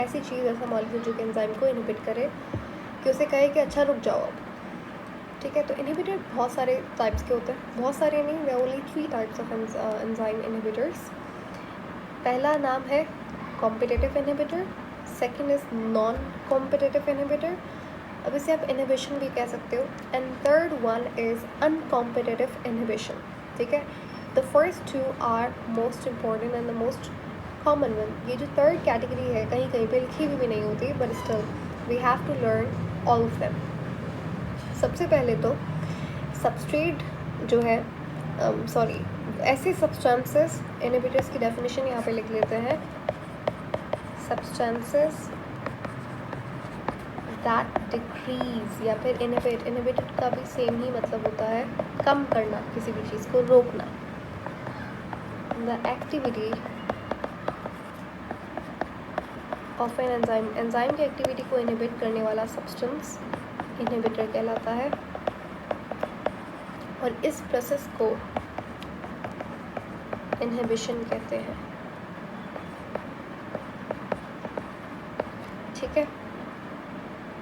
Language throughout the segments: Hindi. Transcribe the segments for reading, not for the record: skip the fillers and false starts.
ऐसी चीज़, ऐसा मॉलिक्यूल जो कि एंजाइम को इनहिबिट करे, कि उसे कहे कि अच्छा रुक जाओ अब, ठीक है। तो इनहिबिटर बहुत सारे टाइप्स के होते हैं, बहुत सारे नहीं, वे only 3 types of enzyme inhibitors. पहला नाम है competitive inhibitor, second is non competitive inhibitor, अब इसे आप इनहिबिशन भी कह सकते हो, and third one is uncompetitive inhibition, ठीक है। The first 2 are most important and the most common one. ये जो थर्ड कैटेगरी है कहीं कहीं पे लिखी भी नहीं होती, but still we have to learn all of them. सबसे पहले तो सबस्ट्रेट जो है, ऐसे सब्सटेंसेस, इनहिबिटर्स की डेफिनेशन यहाँ पे लिख लेते हैं, सब्सटेंसेस दैट डिक्रीज, या फिर इनहिबिटेड का भी सेम ही मतलब होता है कम करना, किसी भी चीज़ को रोकना, the activity of an enzyme, enzyme की एक्टिविटी को इनहिबिट करने वाला सब्सटेंस इनहिबिटर कहलाता है, और इस प्रोसेस को इनहिबिशन कहते हैं, ठीक है।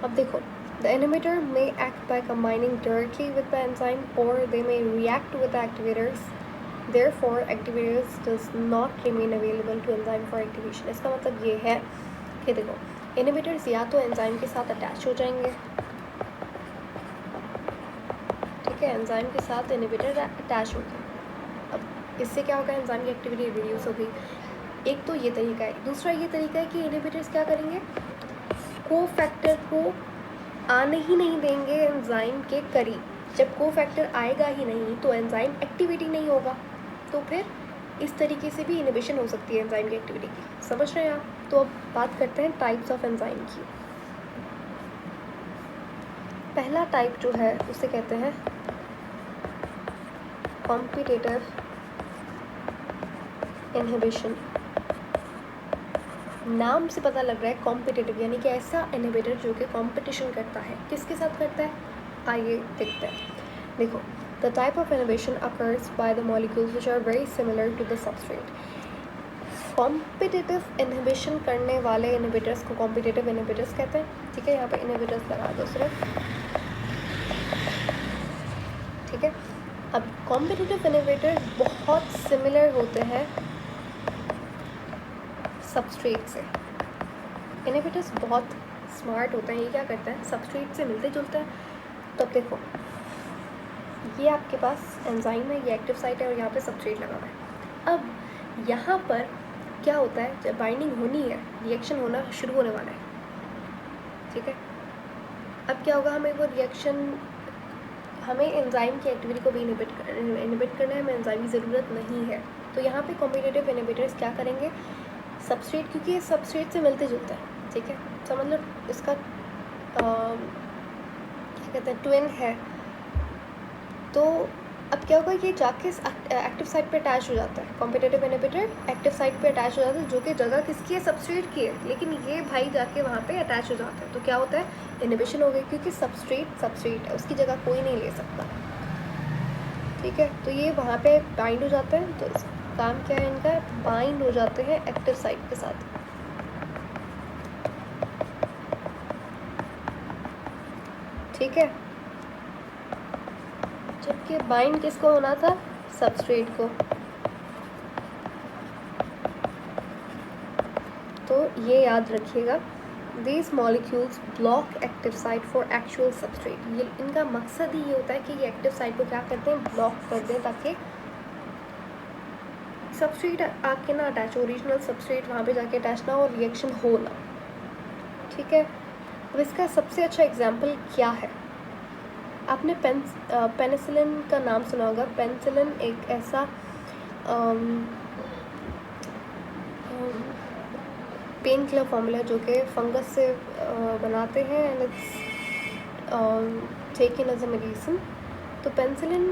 अब देखो, the inhibitor may act by combining directly with the enzyme और they may react with the activators, therefore activators does not remain available to enzyme for activation. इसका मतलब ये है कि देखो, इनहिबिटर्स या तो एंजाइम के साथ अटैच हो जाएंगे, ठीक है, एंजाइम के साथ इनहिबिटर अटैच हो गए। अब इससे क्या होगा, एंजाइम की एक्टिविटी रिड्यूस होगी। एक तो ये तरीका है, दूसरा ये तरीका है कि इनहिबिटर्स क्या करेंगे, को फैक्टर को आने ही नहीं देंगे एंजाइम के करीब। जब को फैक्टर आएगा ही नहीं तो एंजाइम एक्टिविटी नहीं होगा, तो फिर इस तरीके से भी इनहिबिशन हो सकती है एंजाइम की एक्टिविटी की। समझ रहे हैं आप? तो अब बात करते हैं टाइप्स ऑफ एंजाइम की। पहला टाइप जो है उसे कहते हैं कॉम्पिटिटिव इनहिबिशन। नाम से पता लग रहा है कॉम्पिटिटिव, यानी कि ऐसा इनहिबिटर जो कि कॉम्पिटिशन करता है। किसके साथ करता है, आइए देखते हैं। देखो, the type of inhibition occurs by the molecules which are very similar to the substrate. Competitive inhibition करने वाले इनहिबिटर्स को कॉम्पिटिटिव इनहिबिटर्स कहते हैं, ठीक है। यहाँ पे इनहिबिटर्स लगा दो सिर्फ, ठीक है। अब कॉम्पिटिटिव इनहिबिटर बहुत सिमिलर होते हैं सबस्ट्रेट से। इनहिबिटर्स बहुत स्मार्ट होते हैं, ये क्या करते हैं, सबस्ट्रेट से मिलते जुलते हैं। तो अब देखो, ये आपके पास एंजाइम है, ये एक्टिव साइट है, और यहाँ पे सबस्ट्रेट लगा हुआ है। अब यहाँ पर क्या होता है, जब बाइंडिंग होनी है, रिएक्शन होना शुरू होने वाला है, ठीक है। अब क्या होगा, हमें वो रिएक्शन, हमें एंजाइम की एक्टिविटी को भी इनहिबिट करना है, हमें एंजाइम की ज़रूरत नहीं है। तो यहाँ पे कॉम्पिटिटिव इनहिबिटर्स क्या करेंगे, सबस्ट्रेट, क्योंकि ये सबस्ट्रेट से मिलते जुलते हैं, ठीक है। तो मतलब इसका क्या कहते हैं, ट्विन है। तो अब क्या होगा, ये जाके एक्टिव साइट पे अटैच हो जाता है, कॉम्पिटिटिव इनहिबिटर एक्टिव साइट पे अटैच हो जाता है, जो कि जगह किसकी है, सबस्ट्रेट की है, लेकिन ये भाई जाके वहाँ पे अटैच हो जाता है। तो क्या होता है, इनहिबिशन हो गई, क्योंकि सबस्ट्रेट है, उसकी जगह कोई नहीं ले सकता, ठीक है। तो ये वहाँ पे बाइंड हो जाते हैं। तो काम क्या है इनका, बाइंड हो जाते हैं एक्टिव साइट के साथ, ठीक है। जबकि बाइंड किसको होना था, सबस्ट्रेट को। तो ये याद रखिएगा, these molecules block active site for actual substrate। ये इनका मकसद ही ये होता है कि ये एक्टिव साइट को क्या करते हैं, ब्लॉक कर दें, ताकि सबस्ट्रेट आके ना अटैच, ओरिजिनल सबस्ट्रेट वहाँ पे जाके अटैच ना हो, रिएक्शन हो ना, ठीक है। अब इसका सबसे अच्छा एग्जाम्पल क्या है, आपने पेनिसिलिन का नाम सुना होगा। पेनिसिलिन एक ऐसा पेन किलर फॉर्मूला जो कि फंगस से बनाते हैं, and it's taken as a medicine. तो पेनिसिलिन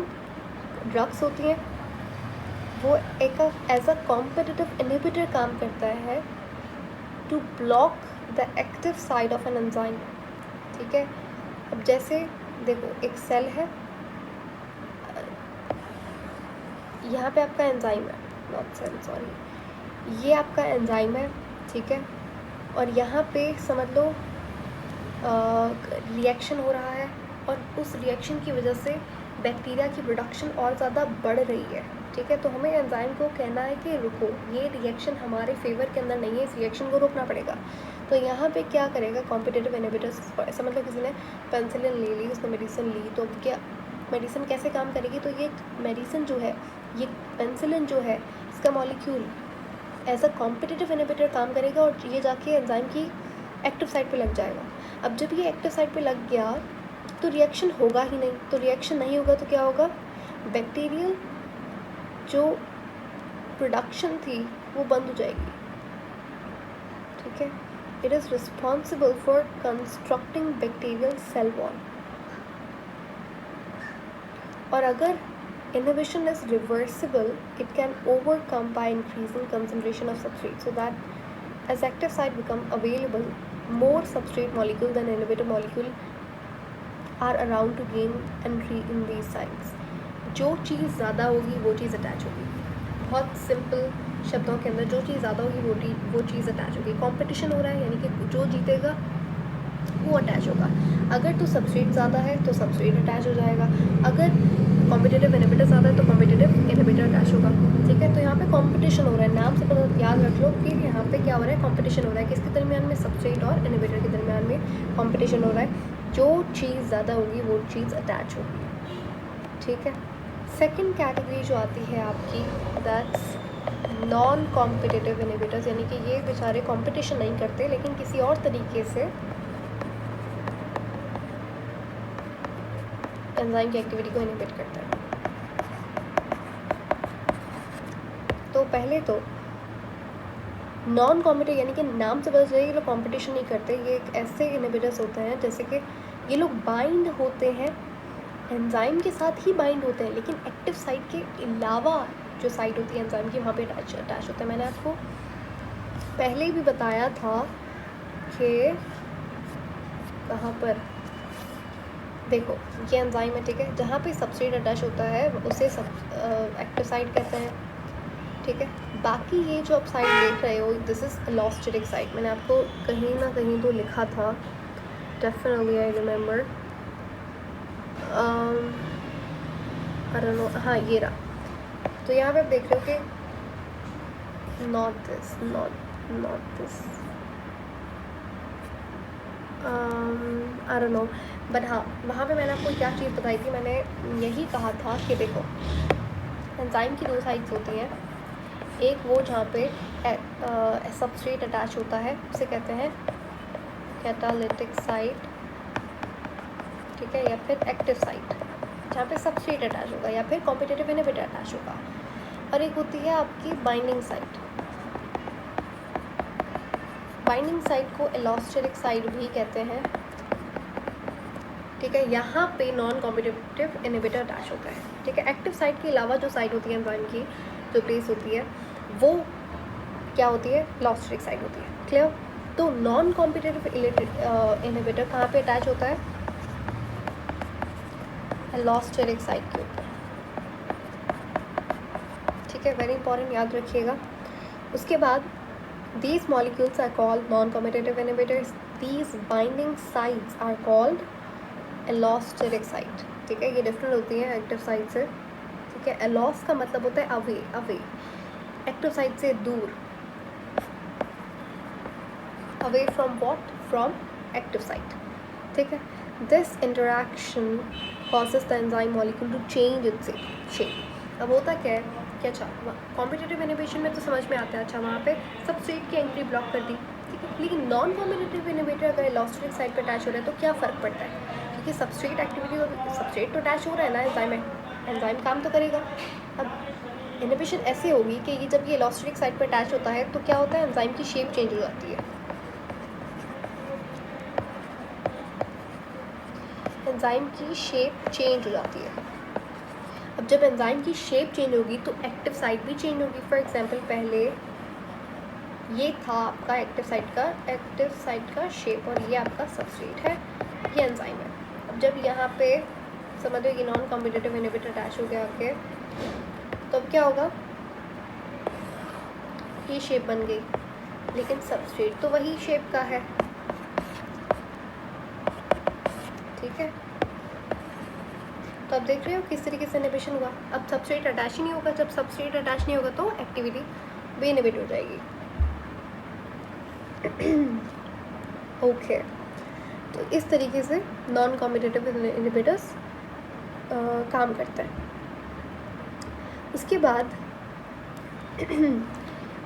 ड्रग्स होती हैं, वो एक एज अ कॉम्पिटिटिव इनहिबिटर काम करता है to block the active side of an enzyme, ठीक है। अब जैसे देखो, एक सेल है, यहाँ पे आपका एंजाइम है, नॉट सेल, सॉरी, ये आपका एंजाइम है, ठीक है। और यहाँ पे समझ लो रिएक्शन हो रहा है और उस रिएक्शन की वजह से बैक्टीरिया की प्रोडक्शन और ज़्यादा बढ़ रही है, ठीक है। तो हमें एंजाइम को कहना है कि रुको, ये रिएक्शन हमारे फेवर के अंदर नहीं है, इस रिएक्शन को रोकना पड़ेगा। तो यहाँ पे क्या करेगा कॉम्पिटिटिव इनहिबिटर्स, ऐसा मतलब किसी ने पेनिसिलिन ले ली, उसने मेडिसिन ली, तो क्या मेडिसिन कैसे काम करेगी, तो ये मेडिसिन जो है, ये पेनिसिलिन जो है, इसका molecule as a competitive inhibitor काम करेगा और ये जाके एंजाइम की एक्टिव साइट पे लग जाएगा। अब जब ये एक्टिव साइट पे लग गया तो रिएक्शन होगा ही नहीं, तो रिएक्शन नहीं होगा तो क्या होगा, बैक्टीरियल जो प्रोडक्शन थी वो बंद हो जाएगी, ठीक है। It is responsible for constructing bacterial cell wall. और अगर inhibition is reversible, it can overcome by increasing concentration of substrate, so that as active site become available, more substrate molecule than inhibitor molecule are around to gain entry in these sites. जो चीज़ ज़्यादा होगी वो चीज़ अटैच होगी, बहुत सिंपल शब्दों के अंदर जो चीज़ ज़्यादा होगी वो चीज़ अटैच होगी। कंपटीशन हो रहा है यानी कि जो जीतेगा वो अटैच होगा। अगर तो सबस्ट्रेट ज़्यादा है तो सबस्ट्रेट अटैच हो जाएगा, अगर कॉम्पिटिटिव इनहिबिटर ज़्यादा है तो कॉम्पिटिटिव इनहिबिटर अटैच होगा, ठीक है। तो यहाँ पे कंपटीशन हो रहा है, नाम से पता याद रख लो कि यहाँ पे क्या हो रहा है, कंपटीशन हो रहा है, किसके दरमियान में, सबस्ट्रेट और इनहिबिटर के दरमियान में कंपटीशन हो रहा है। जो चीज़ ज़्यादा होगी वो चीज़ अटैच होगी, ठीक है। सेकेंड कैटेगरी जो आती है आपकी, दैट्स नॉन कॉम्पिटिटिव इनहिबिटर्स, यानी कि ये बेचारे कॉम्पिटिशन नहीं करते लेकिन किसी और तरीके से एंजाइम की एक्टिविटी को इनहिबिट करता है। तो पहले तो नॉन कॉम्पिटिटिव यानी कि नाम से पता चलेगा ये लोग कॉम्पिटिशन नहीं करते, ये एक ऐसे इनहिबिटर्स होते हैं जैसे कि ये लोग बाइंड होते हैं, एंजाइम के साथ ही बाइंड होते हैं, लेकिन एक्टिव साइट के अलावा जो साइट होती है एंजाइम की वहाँ पे अटैच होता है। मैंने आपको पहले भी बताया था कि कहाँ पर, देखो ये एंजाइम है, ठीक है, जहाँ पे सबस्ट्रेट अटैच होता है उसे एक्टिव साइट कहते हैं, ठीक है। बाकी ये जो आप साइट देख रहे हो, दिस इज़ एलोस्टेरिक साइट, मैंने आपको कहीं ना कहीं तो लिखा था, definitely I remember, I don't know, हाँ ये रहा। तो यहाँ पे आप देख रहे हो कि not this I don't know, but हाँ वहाँ पे मैंने आपको क्या चीज़ बताई थी, मैंने यही कहा था कि देखो एंजाइम की दो साइड्स होती हैं, एक वो जहाँ पे सबस्ट्रेट अटैच होता है उसे कहते हैं कैटालिटिक साइट, ठीक है, या फिर एक्टिव साइट जहाँ पे सबस्ट्रेट अटैच होगा या फिर कॉम्पिटिटिव इनहिबिटर अटैच होगा, और एक होती है आपकी बाइंडिंग साइट। बाइंडिंग साइट को एलोस्टेरिक साइट भी कहते हैं, ठीक है। यहाँ पे नॉन कॉम्पिटिटिव इनहिबिटर अटैच होता है, ठीक है। एक्टिव साइट के अलावा जो साइट होती है एंजाइम की जो प्लेस होती है वो क्या होती है, एलोस्टेरिक साइट होती है, क्लियर। तो नॉन कॉम्पिटिटिव इनहिबिटर कहाँ पे अटैच होता है, एलोस्टेरिक साइट के ऊपर, ठीक है, वेरी इंपॉर्टेंट, याद रखिएगा। उसके बाद these molecules are called non-competitive inhibitors, these binding sites are called allosteric site, ठीक है। ये डिफरेंट होती है एक्टिव साइट से, ठीक है। एलोस का मतलब होता है अवे, एक्टिव साइट से दूर, away from what, from active site, ठीक है। This interaction causes the enzyme molecule to change its shape। अब होता क्या है कि अच्छा कॉम्पिटिटिव इनहिबिशन में तो समझ में आता है, अच्छा वहाँ पे सबस्ट्रेट की एंट्री ब्लॉक कर दी, ठीक है, लेकिन नॉन कॉम्पिटिटिव इनहिबिटर अगर एलोस्टेरिक साइट पर अटैच हो रहा है तो क्या फ़र्क पड़ता है, क्योंकि सबस्ट्रेट एक्टिविटी, सबस्ट्रेट तो अटैच हो रहा है ना, एंजाइम काम तो करेगा। अब इनहिबिशन ऐसे होगी कि ये जब ये एलोस्टेरिक साइट पर अटैच होता है तो क्या होता है, एंजाइम की शेप चेंज हो जाती है, एंजाइम की शेप चेंज हो जाती है। अब जब एंजाइम की शेप चेंज होगी तो एक्टिव साइट भी चेंज होगी। फॉर एग्जांपल पहले ये था आपका एक्टिव साइट का शेप और ये आपका सबस्ट्रेट है, ये एंजाइम है। अब जब यहाँ पे समझ लो ये नॉन कॉम्पिटिटिव इनहिबिटर अटैच हो गया आपके, तो अब क्या होगा, ये शेप बन गई, लेकिन सबस्ट्रेट तो वही शेप का है, ठीक है। तो आप देख रहे हो किस तरीके से इनहिबिशन हुआ। अब सबस्ट्रेट अटैच ही नहीं होगा, जब सबस्ट्रेट अटैच नहीं होगा तो एक्टिविटी भी इनहिबिट हो जाएगी। ओके तो इस तरीके से नॉन कॉम्पिटिटिव इनहिबिटर्स काम करते हैं। उसके बाद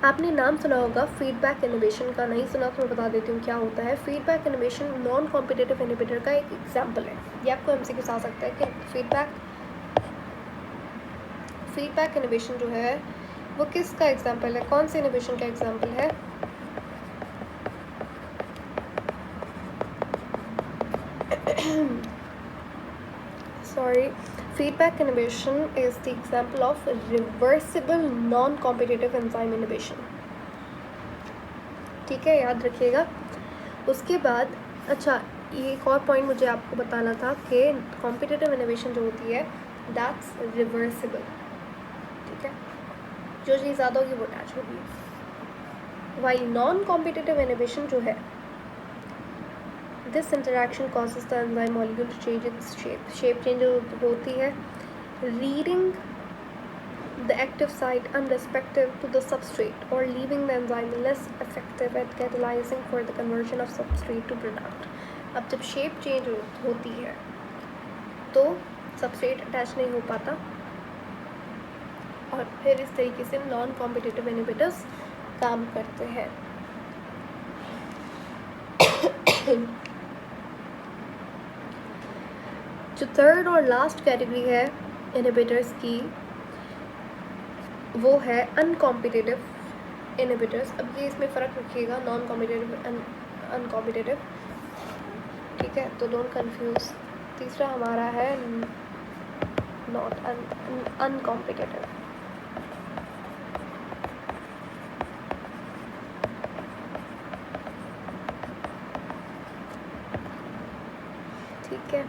आपने नाम सुना होगा फीडबैक इनहिबिशन का, नहीं सुना तो मैं बता देती हूँ क्या होता है। Feedback inhibition non competitive inhibitor का एक एग्जांपल है। ये आपको एमसीक्यू आ सकता है कि फीडबैक इनहिबिशन जो है वो किसका एग्जांपल है, कौन से इनहिबिशन का एग्जांपल है। sorry, feedback inhibition is the example of reversible non-competitive enzyme inhibition, ठीक है, याद रखिएगा। उसके बाद अच्छा ये एक और पॉइंट मुझे आपको बताना था कि कॉम्पिटिटिव इनहिबिशन जो होती है दैट्स रिवर्सिबल, ठीक है, जो चीज़ ज़्यादा होगी वो अटैच होगी। वाइल नॉन कॉम्पिटिटिव इनहिबिशन जो है this interaction causes the enzyme molecule to change its shape change होती है, reading the active site unrespective to the substrate or leaving the enzyme less effective at catalyzing for the conversion of substrate to product। अब जब शेप चेंज होती है तो सबस्ट्रेट अटैच नहीं हो पाता और फिर इस तरीके से नॉन कॉम्पिटिटिव इनहिबिटर्स काम करते हैं। जो थर्ड और लास्ट कैटेगरी है इनहिबिटर्स की वो है अनकॉम्पिटिटिव इनहिबिटर्स। अब ये इसमें फ़र्क रखिएगा नॉन कॉम्पिटिटिव अनकॉम्पिटिटिव, ठीक है, तो डोंट कंफ्यूज। तीसरा हमारा है नॉट अनकॉम्पिटिटिव, ठीक है।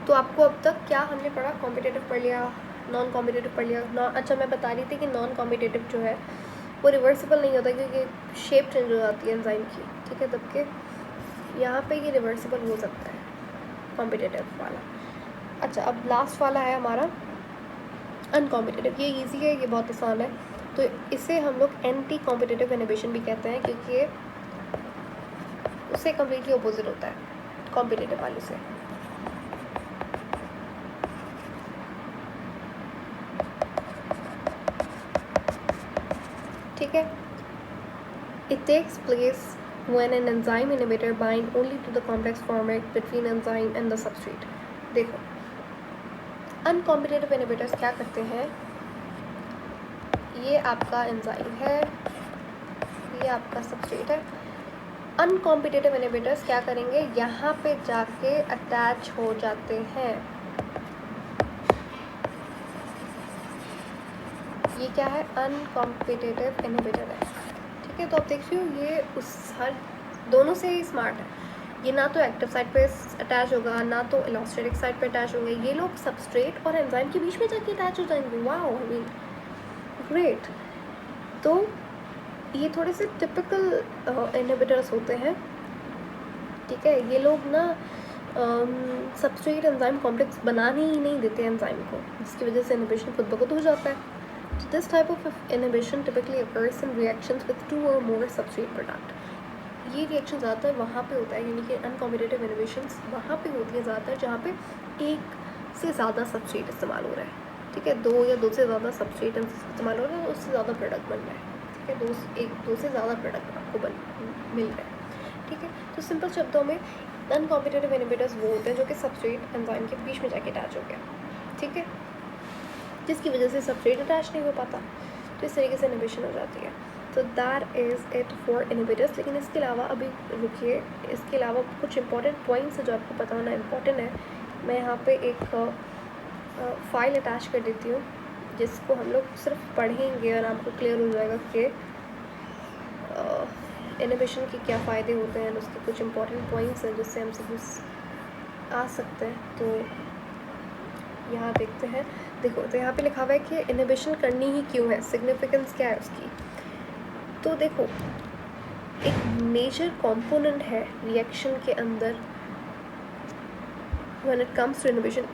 तो आपको अब तक क्या हमने पढ़ा, कॉम्पिटिटिव पढ़ लिया, नॉन कॉम्पिटिटिव पढ़ लिया। अच्छा मैं बता रही थी कि नॉन कॉम्पिटिटिव जो है वो रिवर्सिबल नहीं होता क्योंकि शेप चेंज हो जाती है एंजाइम की, ठीक है, तब के यहाँ पे ये रिवर्सिबल हो सकता है कॉम्पिटिटिव वाला। अच्छा अब लास्ट वाला है हमारा अनकॉम्पिटिटिव। ये इजी है, ये बहुत आसान है, तो इसे हम लोग एंटी कॉम्पिटिटिव इनहिबिशन भी कहते हैं क्योंकि ये उससे कम्प्लीटली अपोजिट होता है कॉम्पिटिटिव वाले से। ठीक है, it takes place when an enzyme inhibitor bind only to the complex format between enzyme and the substrate। देखो अनकॉम्पिटिटिव इनहिबिटर्स क्या करते हैं, ये आपका एंजाइम है, ये आपका सबस्ट्रेट है। अनकॉम्पिटिटिव इनहिबिटर्स क्या करेंगे, यहाँ पे जाके अटैच हो जाते हैं। ये क्या है, अनकॉम्पिटिटिव इनहिबिटर है, ठीक है। तो आप देखिए ये उस हर दोनों से ही स्मार्ट है। ये ना तो एक्टिव साइट पे अटैच होगा ना तो एलोस्टेटिक साइट पे अटैच होंगे, ये लोग सबस्ट्रेट और एंजाइम के बीच में जाके अटैच हो जाएंगे। Wow, I mean great. तो ये थोड़े से टिपिकल इनहिबिटर्स होते हैं, ठीक है। ये लोग ना सबस्ट्रेट एंजाइम कॉम्प्लेक्स बनाने ही नहीं देते एंजाइम को, जिसकी वजह से इनहिबिशन खुद ब खुद हो जाता है। So this type of inhibition typically occurs in reactions with 2 or more substrate product। ये रिएक्शन ज़्यादातर वहाँ पे होता है, यानी कि अनकॉम्पिटिटिव इनहिबिशंस वहाँ पे होती है ज़्यादातर जहाँ पे एक से ज़्यादा सबस्ट्रेट इस्तेमाल हो रहा है, ठीक है। दो या दो से ज़्यादा सबस्ट्रेट इस्तेमाल हो रहा है, उससे ज़्यादा प्रोडक्ट बन रहा है, ठीक है। दो से ज़्यादा प्रोडक्ट आपको मिल रहा है, ठीक है। तो सिंपल शब्दों में अनकॉम्पिटिटिव इनहिबिटर्स वो होते हैं जो कि सबस्ट्रेट एंजाइम के बीच में जाके अटैच हो गया, ठीक है, जिसकी वजह से सबस्ट्रेट अटैच नहीं हो पाता, तो इस तरीके से इनहिबिशन हो जाती है। तो that is it for inhibitors. लेकिन इसके अलावा अभी रुकिए, इसके अलावा कुछ इंपॉर्टेंट पॉइंट्स है जो आपको पता होना इम्पॉर्टेंट है। मैं यहाँ पे एक फ़ाइल अटैच कर देती हूँ जिसको हम लोग सिर्फ पढ़ेंगे और आपको क्लियर हो जाएगा कि इनहिबिशन के क्या फ़ायदे होते हैं, उसके कुछ इंपॉर्टेंट पॉइंट्स हैं जिससे हम सब आ सकते हैं। तो यहाँ देखते हैं। देखो तो यहाँ पे लिखा हुआ है कि इनहिबिशन करनी ही क्यों है, सिग्निफिकेंस क्या है उसकी। तो देखो एक मेजर कंपोनेंट है रिएक्शन के अंदर when it comes to inhibition.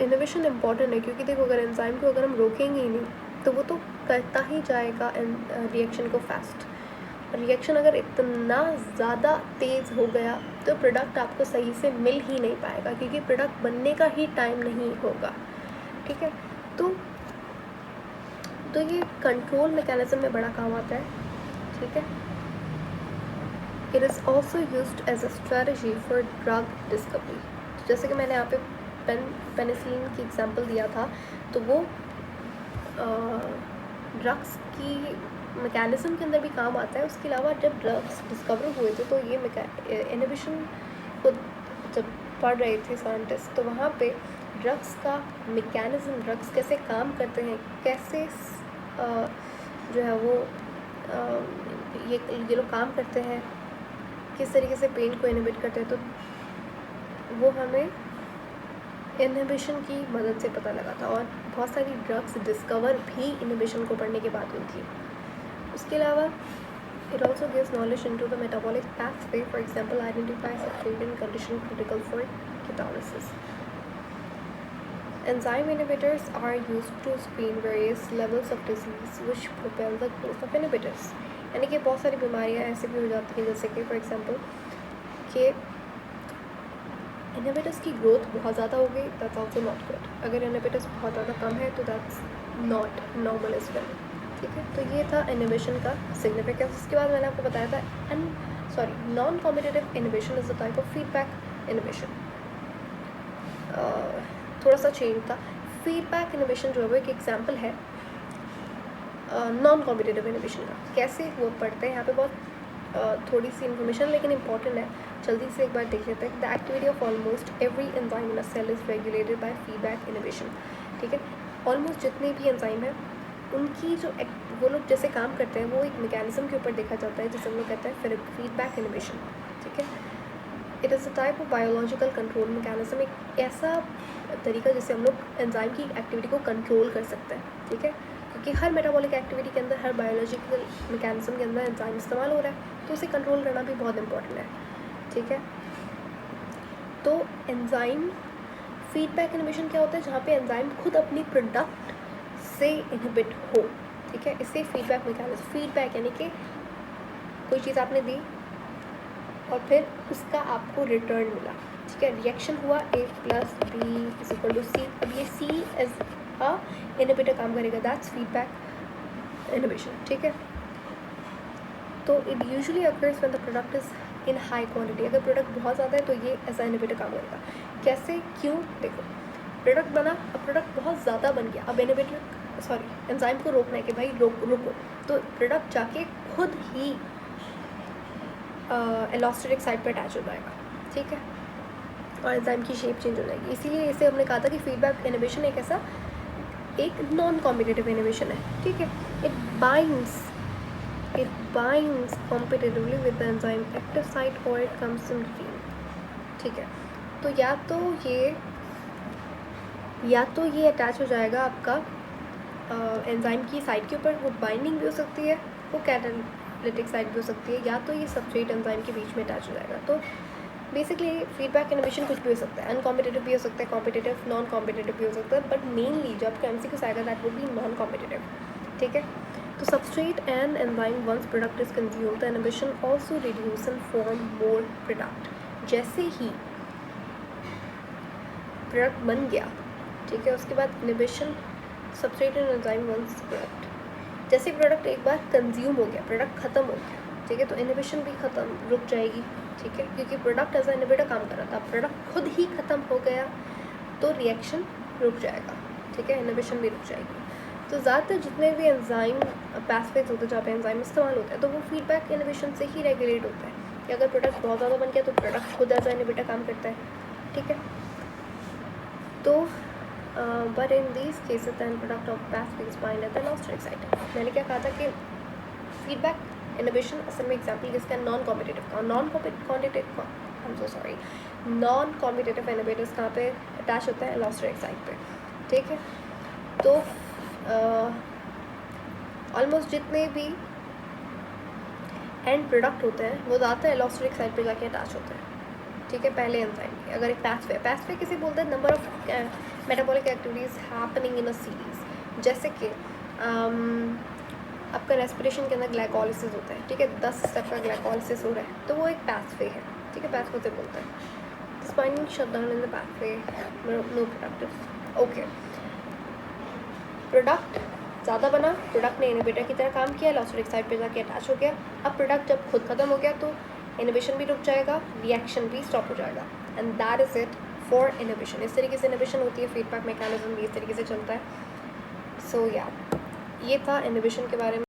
Inhibition important है क्योंकि देखो अगर एंजाइम को अगर हम रोकेंगे ही नहीं तो वो तो करता ही जाएगा रिएक्शन को फास्ट। रिएक्शन अगर इतना ज़्यादा तेज़ हो गया तो प्रोडक्ट आपको सही से मिल ही नहीं पाएगा क्योंकि प्रोडक्ट बनने का ही टाइम नहीं होगा, ठीक है। तो ये कंट्रोल मैकेनिज्म में बड़ा काम आता है, ठीक है। It is also used as a strategy for drug discovery. जैसे कि मैंने यहाँ पे पेनिसिलिन की एग्जांपल दिया था, तो वो ड्रग्स की मैकेनिज्म के अंदर भी काम आता है। उसके अलावा जब ड्रग्स डिस्कवर हुए थे तो ये इनहिबिशन को जब पढ़ रहे थे साइंटिस्ट तो वहाँ पे ड्रग्स का मैकेनिज्म, ड्रग्स कैसे काम करते हैं, कैसे जो है वो ये लोग काम करते हैं, किस तरीके से पेन को इनहिबिट करते हैं, तो वो हमें इनहिबिशन की मदद से पता लगा था। और बहुत सारी ड्रग्स डिस्कवर भी इनहिबिशन को पढ़ने के बाद हुई थी। उसके अलावा it also gives knowledge into the metabolic pathway, for example identify certain condition critical for catalysis. Enzyme inhibitors are used to screen various levels of disease which propel the growth of inhibitors। यानी कि बहुत सारी बीमारियां ऐसे भी हो जाती हैं जैसे कि फॉर एग्जांपल कि इनहिबिटर्स की ग्रोथ बहुत ज़्यादा हो गई, दैट्स ऑल्सो नॉट गुड। अगर इनहिबिटर्स बहुत ज़्यादा कम है तो that's not normal as well, ठीक है। तो ये था इनहिबिशन का सिग्निफिकेंस। उसके बाद मैंने आपको बताया था non competitive inhibition is the type of feedback inhibition. थोड़ा सा चेंज था। फीडबैक इनहिबिशन जो है वो एक एग्जांपल है नॉन कॉम्पिटिटिव इनहिबिशन का। कैसे वो पढ़ते हैं यहाँ पे बहुत थोड़ी सी इन्फॉर्मेशन लेकिन इंपॉर्टेंट है, जल्दी से एक बार देख लेते हैं। The activity of almost every enzyme in a cell is regulated by feedback inhibition, ठीक है। ऑलमोस्ट जितने भी एंजाइम हैं उनकी जो वो लोग जैसे काम करते हैं वो एक मैकेनिज्म के ऊपर देखा जाता है जिसे हम लोग कहते हैं फीडबैक इनहिबिशन, ठीक है। It is a type of biological control mechanism, एक ऐसा तरीका जिससे हम लोग एंजाइम की एक्टिविटी को कंट्रोल कर सकते हैं, ठीक है। क्योंकि हर मेटाबॉलिक एक्टिविटी के अंदर, हर बायोलॉजिकल मैकेनिज्म के अंदर एंजाइम इस्तेमाल हो रहा है, तो उसे कंट्रोल करना भी बहुत इंपॉर्टेंट है, ठीक है। तो एंजाइम फीडबैक इनहिबिशन क्या होता है, जहाँ पे एंजाइम खुद अपनी प्रोडक्ट से इनहिबिट हो, ठीक है। इसे फीडबैक मैकेनिज्म, फीडबैक यानी कि कोई चीज़ आपने दी और फिर उसका आपको रिटर्न मिला, ठीक है। रिएक्शन हुआ A + B = C, अब ये C एज अ इनहिबिटर काम करेगा, दैट्स फीडबैक इनहिबिशन, ठीक है। तो it usually occurs when the product is in high quantity. अगर प्रोडक्ट बहुत ज़्यादा है तो ये एज अ इनहिबिटर काम करेगा। कैसे, क्यों, देखो प्रोडक्ट बना, अब प्रोडक्ट बहुत ज़्यादा बन गया, अब एंजाइम को रोकना है कि भाई रुको, तो प्रोडक्ट जाके खुद ही एलोस्टेटिक साइट पर अटैच हो जाएगा, ठीक है, और एंजाइम की शेप चेंज हो जाएगी। इसीलिए इसे हमने कहा था कि फीडबैक इनहिबिशन एक नॉन कॉम्पिटिटिव इनहिबिशन है, ठीक है। It binds competitively with the enzyme active site और इट कम्स इन between, ठीक है। तो या तो ये अटैच हो जाएगा आपका एंजाइम की साइट के ऊपर, वो बाइंडिंग भी हो सकती है, वो कैटालिटिक साइट भी हो सकती है, या तो ये सबस्ट्रेट एंजाइम के बीच में अटैच हो जाएगा। तो बेसिकली फीडबैक इनहिबिशन कुछ भी हो सकता है, अनकॉम्पिटिटिव भी हो सकता है, कॉम्पिटिटिव नॉन कॉम्पिटिटिव भी हो सकता है, बट मेनली जब आपका MCQ आएगा that would be non competitive, ठीक है। तो substrate and enzyme once product is consumed the inhibition also reduce and form more product. जैसे ही प्रोडक्ट बन गया, ठीक है, उसके बाद inhibition substrate and enzyme once product, जैसे प्रोडक्ट एक बार कंज्यूम हो गया, प्रोडक्ट ख़त्म हो गया, ठीक है, तो इनहिबिशन भी रुक जाएगी, ठीक है, क्योंकि प्रोडक्ट एज अ इनहिबिटर काम कर रहा था। प्रोडक्ट खुद ही ख़त्म हो गया तो रिएक्शन रुक जाएगा, ठीक है, इनहिबिशन भी रुक जाएगी। तो ज़्यादातर जितने भी एंजाइम पाथवेज होते हैं जहाँ पे एंजाइम इस्तेमाल होता है तो वो फीडबैक इनहिबिशन से ही रेगुलेट होता है कि अगर प्रोडक्ट बहुत ज़्यादा बन गया तो प्रोडक्ट खुद एज अ इनहिबिटर काम करता है, ठीक है। तो but in this cases than product of pathways bind at the allosteric site. मैंने क्या कहा था कि फीडबैक इनहिबिशन असल में एग्जाम्पल जिसका नॉन कॉम्पिटिटिव इनहिबिटर्स कहाँ पे अटैच होता है, एलोस्टेटिक साइट पे, ठीक है। तो ऑलमोस्ट जितने भी एंड प्रोडक्ट होते हैं वो ज़्यादातर एलोस्टेरिक साइड पे जाके अटैच होते हैं, ठीक है, पहले एंजाइम के। अगर एक पैथवे किसे बोलते हैं, number of metabolic activities happening in a series. जैसे कि आपका रेस्पिरेशन के अंदर ग्लाइकोलिसिस होता है, ठीक है, 10 स्टेप का ग्लाइकोलिसिस हो रहा है, तो वो एक पैथवे है, ठीक है, पैथवे से बोलते हैं। Spine shut down in the pathway, no productive. Okay, product ज़्यादा बना, प्रोडक्ट ने इनहिबिटर की तरह काम किया, एलोस्टेरिक साइड पे जाके अटैच हो गया। अब प्रोडक्ट जब खुद ख़त्म हो गया तो इनहिबिशन भी रुक जाएगा, रिएक्शन भी स्टॉप हो जाएगा, and that is it for inhibition. इस तरीके से इनहिबिशन होती है, फीडबैक मैकेनिज्म भी इस तरीके से चलता है। सो या ये था इनहिबिशन के बारे में।